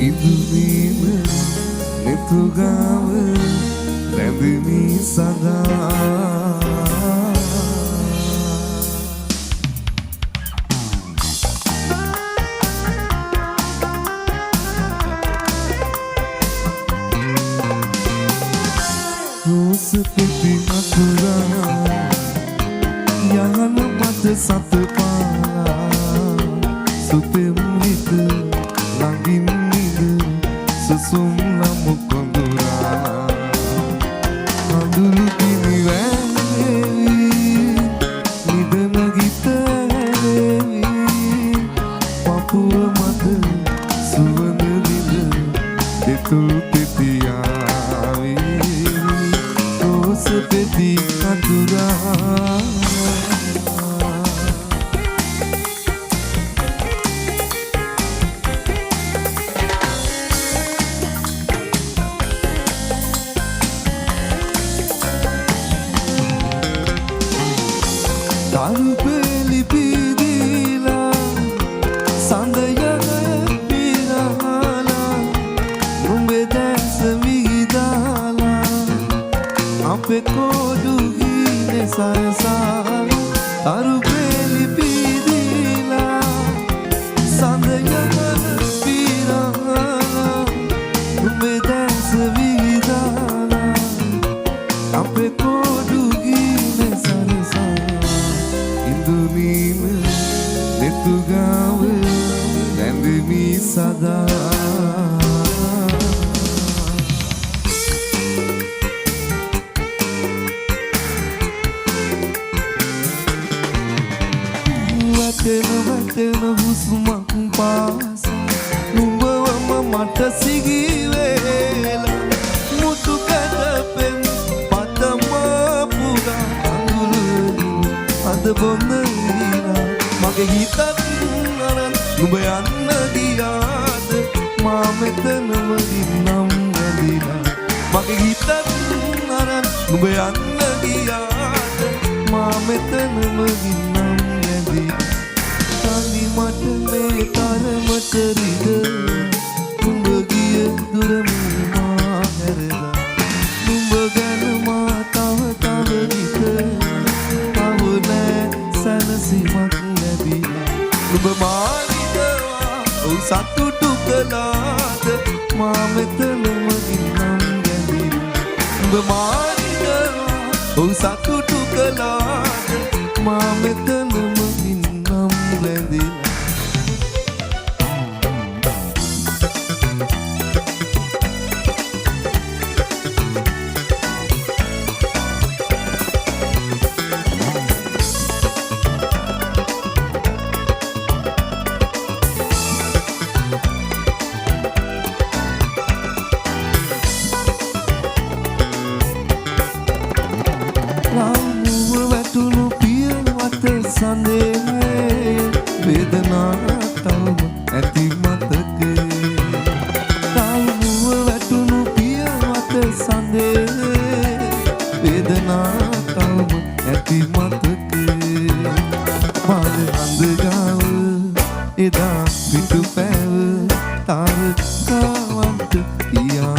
ඉදුනීම නෙතුගාව රැඳෙමි සදා රෝස පිපි අතුරා යහන මත සත පාලා සුපෙම් හිත ළඟින් නිද සුසුම් ලමු කොඳුරා අඳුරු කිමි වැන්නේවි නිදන ගිතේවි පපුව මත සුවඳ විඳ දෙතුල් පෙතියාවි රෝස පෙති අතුරා තරුපෙලි පිදීලා සඳයන පිරහලා නුඹේ දැස විහිදාලා අපේ කෝඩු ගීනේ සරසා තරුපෙලි පිදීලා සඳයන පිරහලා නුඹේ දැස විහිදාලා අපේ කෝඩු ගීනේ සරසා ඉදුනීම නෙතුගාව රැඳෙමි සදා වැටෙන හුස්මක් පාසා නුඹවම මට සිගී වේලා මුතු කැටපෙන් පතම පුරා අඟුරු අද බොන්න වීලා මගේ හිතත් අරන් නුඹ යන්න ගියාද මා මෙතනම ඉන්නම් වැඳිලා මගේ හිතත් අරන් නුඹ යන්න ගියාද මා මෙතනම ඉන්නම් වැඳිලා තනි මට මේ තරමට රිද නුඹ ගිය දුරම මා හැරලා නුඹ ගැන මා තව හිත සැනසීමක් ලැබිලා නුඹ මානිදවා ඔව් සතුටු කළාද මා මෙතනම ඉන්නම් ගැඳිලා නුඹ මානිදවා ඔව් සතුටු කළාද මා මෙතනම ඉන්නම් ගැඳිලා රාමුව වැටුණු පියවත සඳේ වේදනා තවම ඇති මතකේ රාමුව වැටුණු පියවත සඳේ වේදනා තවම ඇති මතකේ මාද හඳගාව එදා පිටු පැව තාරකාවන්ත කියා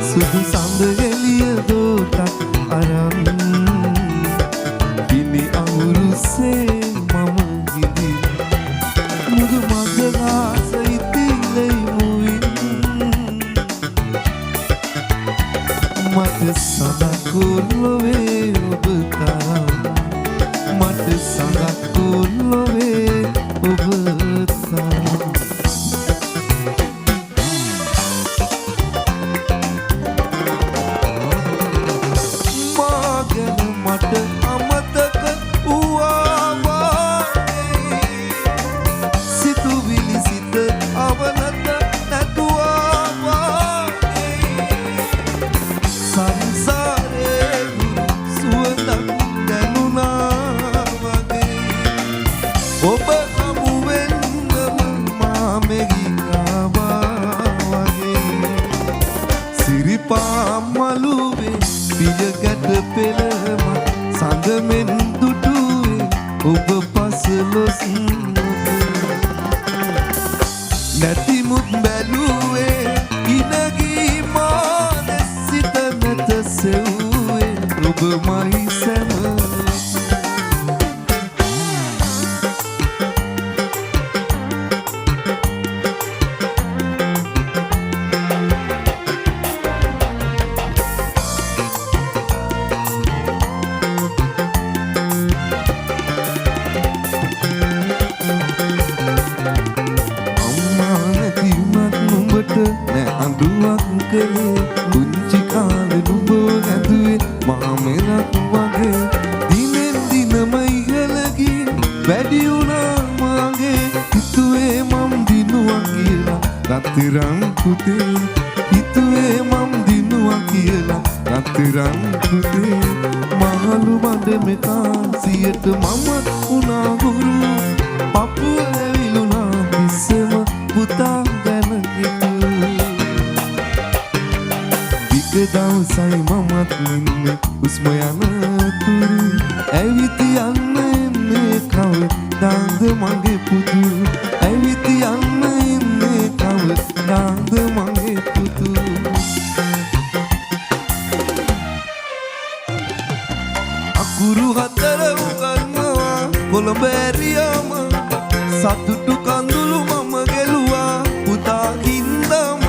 සුදු සඳ එළිය දෝතක් අරන් පිණි අහුරුසේ මම ගිදි මුදු මග ආස ඉතිලෙයි මුවින් මට සඳකුල්ලොවේ ඔබ තරම් මට සඳකුල්ලොවේ ඔබ තරම් මට අමතක වූවා සිතුවිලි සිත අවනත නැතුවා සංසාරේ සුවඳක් දැනුණා වගේ ඔබ හමුවෙන්නම මා මෙගියාවා වගේ සිරිපා මළුවේ පිය ගැට පෙළම සඳ මෙන් දුටුවේ ඔබ පසලොස් සෙව්වේ ඔබමයි සැම පුංචි කාලේ නුඹ ඇදුවේ මහා මෙලක් වගේ දිනෙන් දිනම ඉහළ ගිහින් වැඩි වුණා මාගේ හිතුවේ මම් දිනුවා කියලා රත්තරන් පුතේ හිතුවේ මම් දිනුවා කියලා රත්තරන් පුතේ මහලු මඩ මෙකාසියට මම වුණා ගුරු පපුව ඇවිලුණා කිස්සම පුතා ගැන දවසයි මමත් නින්නේ උස්ම යන තුරු ඇවිත් යන්න එන්නේ කවදාද මගේ පුතු ඇවිත් යන්න එන්නේ කවදාද මගේ පුතු අකුරු හතර උගන්වවා කොළඹ ඇරියාම සතුටු කඳුළු මම ගෙලුවා පුතා කින්දම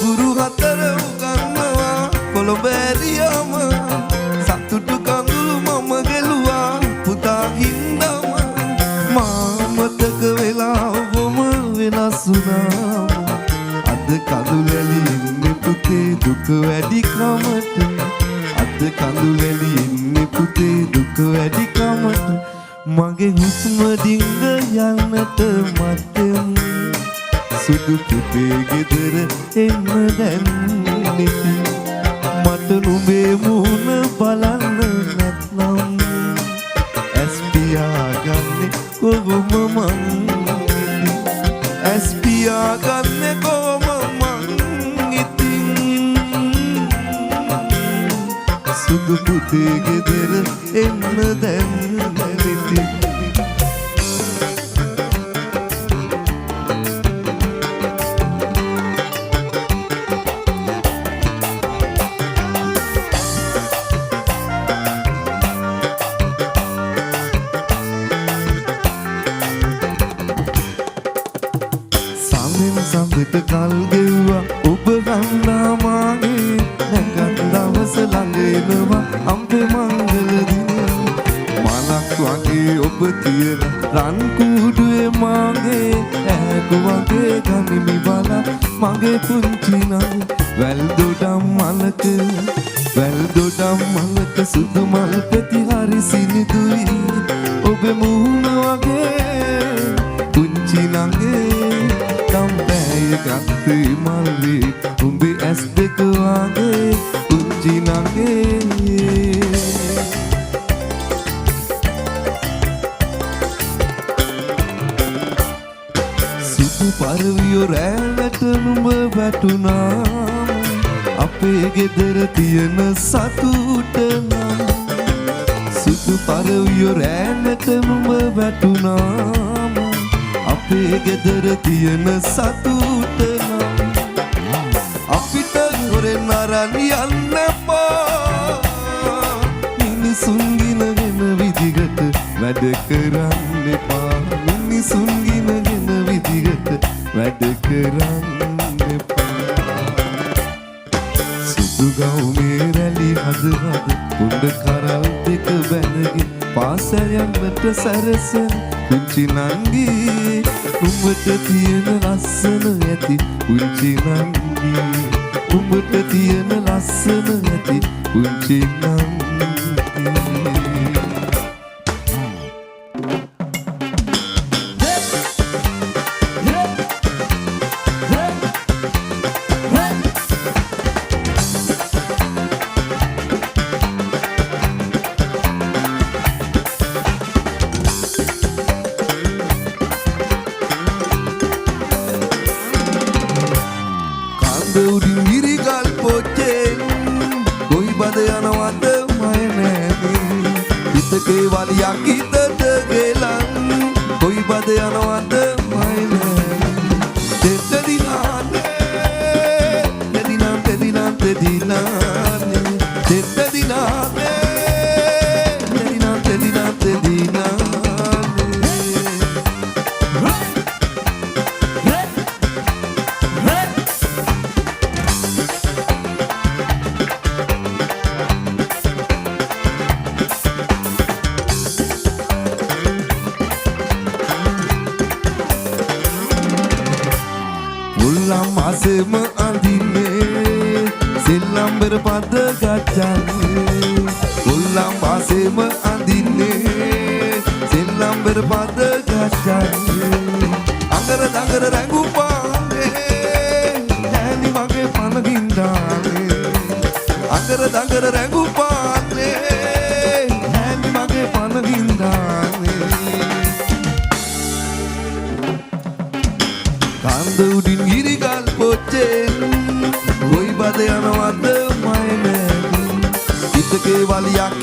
ගුරු හතර උගන්වවා කොළඹ ඇරියාම සතුටු කඳුළු මම ගෙලුවා පුතා හින්දම මාමතක වෙලා ඔබම වෙනස් වුණාම අද කඳුලැලි ඉන්නේ පුතේ දුක වැඩි කමට අද කඳුලැලි ඉන්නේ පුතේ දුක වැඩි කමට මගේ හුස්ම ඩිංග යන්නට මත්තෙන් සුදු පුතේ ගෙදර එන්න දැන් නිති මට නුඹේ මුහුණ බලන්න නැත්නම් ඇස් පියාගන්නේ කොහොම මං ඇස් පියාගන්නේ කොහොම මං ඉතින් සුදු පුතේ ගෙදර එන්න දැන් නිති සම්පිට කල් ගෙව්වා ඔබ ගන්නා මාගේ නැගත් දවස ළඟ එනවා අම්පේ මංගල දිනේ මලක් වගේ ඔබ තියන රන් කුඩුවේ මාගේ ඈක වගේ ගනිමි බලා මගේ පුංචි නං වැල් දොඩම් මලක සුදු මල් පෙති හරි සිනිදුයි ඔබේ මුහුණ වගේ පුංචි නංගේ ගත්තේ මල්ලේ උඹේ ඇස් දෙක වගේ පුංචි නගේ සුදු පරවියෝ රැළට නුඹ වැටුණා අපේ ගෙදර තියෙන සතුට නම් සුදු පරවියෝ රැළට නුඹ වැටුණා අපේ ගෙදර තියෙන සතුට නම් අපිට හොරෙන් අරන් යන්න එපා මිනිසුන් ගිනගෙන විදිහට වැඩ කරන්න එපා මිනිසුන් ගිනගෙන විදිහට වැඩ කරන්න එපා සුදු ගවුමේ රැලි හද කුඩ කරල් දෙක බැඳගෙන පාසල් යන්නට සැරසෙන පුංචි නංගී උඹට තියෙන ලස්සන ඇති පුංචි නංගී උඹට තියෙන ලස්සන ඇති පුංචි නංගී උඩින් ගිරිගල් පොච්චෙන් කොයි බද යනවද මය නෑනේ හිතකේ වලියක් හිතට ගෙලන් කොයි බද යනවද මය නෑනේ දෙදිනානේ උල්ලම් අසෙම අඳින්නේ සෙල්ලම් බර පද ගච්ඡන්නේ උල්ලම් අසෙම අඳින්නේ සෙල්ලම් බර පද ගච්ඡන්නේ අඟර දඟර රැඟුපාන්නේ ඈනි මගේ පනකින් දාන්නේ අඟර දඟර රැඟුපාන්නේ ඈනි මගේ පනකින් දාන්නේ කන්ද උඩින් ගිරිගල් පොච්චෙන් කොයි බද යනවද මයින හිතකේ වලියක්